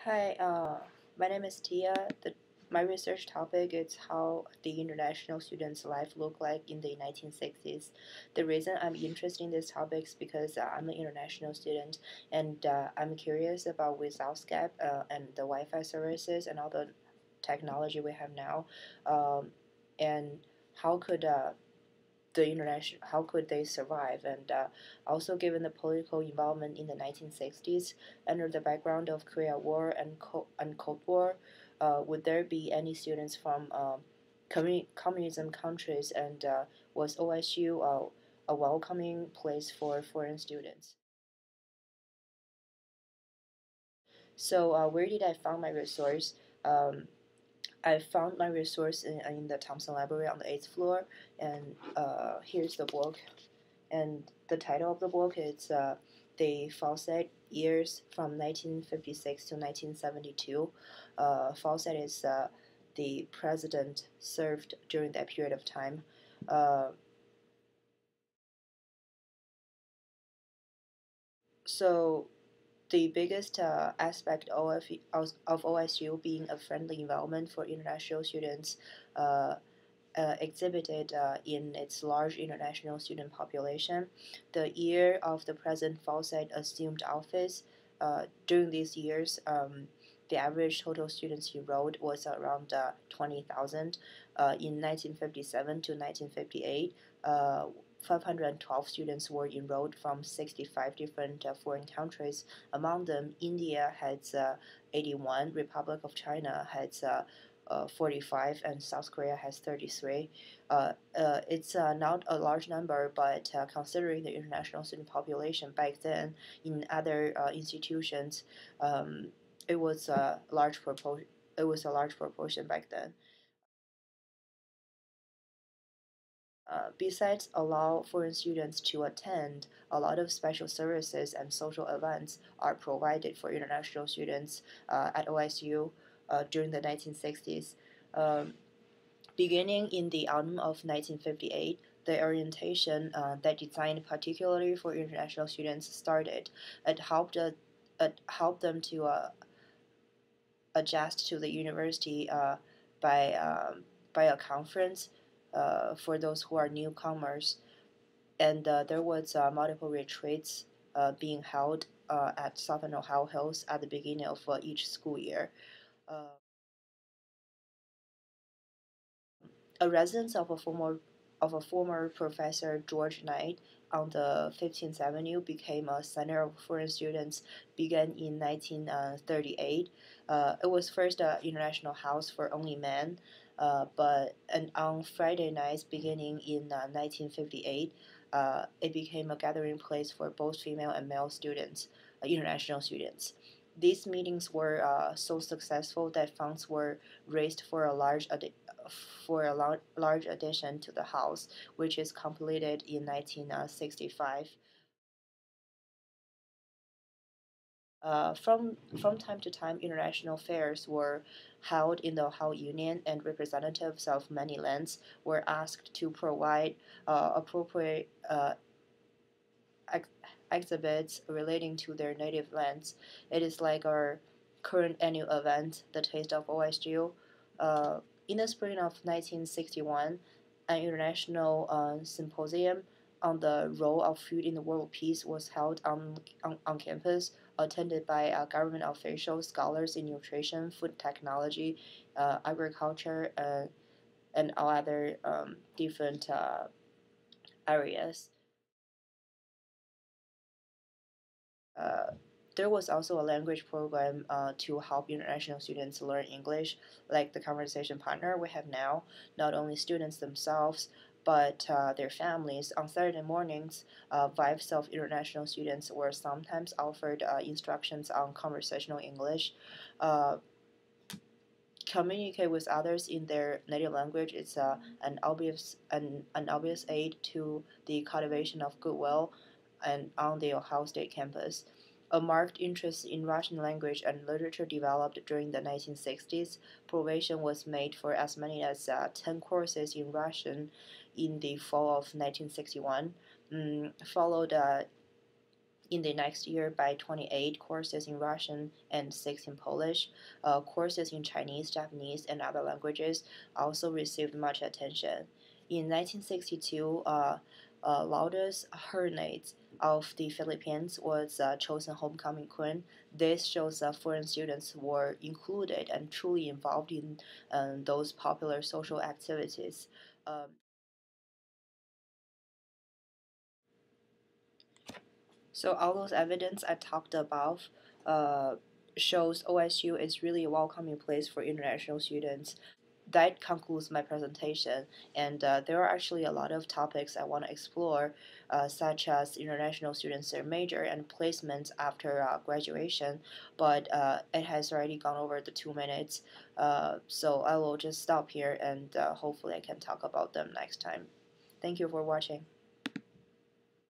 Hi, my name is Tia. My research topic is how the international students' life looked like in the 1960s. The reason I'm interested in this topic is because I'm an international student and I'm curious about without Skype and the Wi-Fi services and all the technology we have now, um, and how could how could they survive, and also given the political involvement in the 1960s under the background of Korea War and Cold War, would there be any students from communism countries, and was OSU a welcoming place for foreign students? So where did I find my resource? Um, I found my resource in the Thompson Library on the 8th floor, and here's the book. And the title of the book is The Fawcett Years from 1956 to 1972. Fawcett is the president served during that period of time. Uh, so the biggest aspect of OSU being a friendly environment for international students uh, exhibited in its large international student population. The year of the President Fawcett assumed office, during these years, the average total students enrolled was around 20,000. In 1957 to 1958, 512 students were enrolled from 65 different foreign countries. Among them, India had 81, Republic of China had 45, and South Korea has 33. It's not a large number, but considering the international student population back then in other institutions, um, it was a large proportion. It was a large proportion back then. Besides allow foreign students to attend, a lot of special services and social events are provided for international students at OSU during the 1960s. Um, Beginning in the autumn of 1958, the orientation that designed particularly for international students started. It helped them to adjust to the university by by a conference for those who are newcomers, and there was multiple retreats being held at Southern Ohio Hills at the beginning of each school year. Uh, a residence of a former professor George Knight on the 15th Avenue became a center of foreign students began in 1938. It was first an international house for only men, but and on Friday nights beginning in 1958, it became a gathering place for both female and male students, international students. These meetings were so successful that funds were raised for a large addition to the house, which is completed in 1965. From time to time, international fairs were held in the Ohio Union, and representatives of many lands were asked to provide appropriate ex- exhibits relating to their native lands. It is like our current annual event, the Taste of OSU. Uh, in the spring of 1961, an international symposium on the role of food in the world peace was held on campus, attended by government officials, scholars in nutrition, food technology, agriculture, and all other different areas. Uh, there was also a language program to help international students learn English, like the conversation partner we have now. Not only students themselves, but their families. On Saturday mornings, wives of international students were sometimes offered instructions on conversational English. Uh, Communicate with others in their native language is an obvious aid to the cultivation of goodwill and on the Ohio State campus. A marked interest in Russian language and literature developed during the 1960s. Provision was made for as many as 10 courses in Russian in the fall of 1961, followed in the next year by 28 courses in Russian and 6 in Polish. Courses in Chinese, Japanese, and other languages also received much attention. In 1962, Lourdes Hernandez of the Philippines was chosen homecoming queen. This shows that foreign students were included and truly involved in those popular social activities. Um, So all those evidence I talked about uh, shows OSU is really a welcoming place for international students. That concludes my presentation, and there are actually a lot of topics I want to explore, such as international students, their major, and placements after graduation. But it has already gone over the 2 minutes, so I will just stop here, and hopefully I can talk about them next time. Thank you for watching.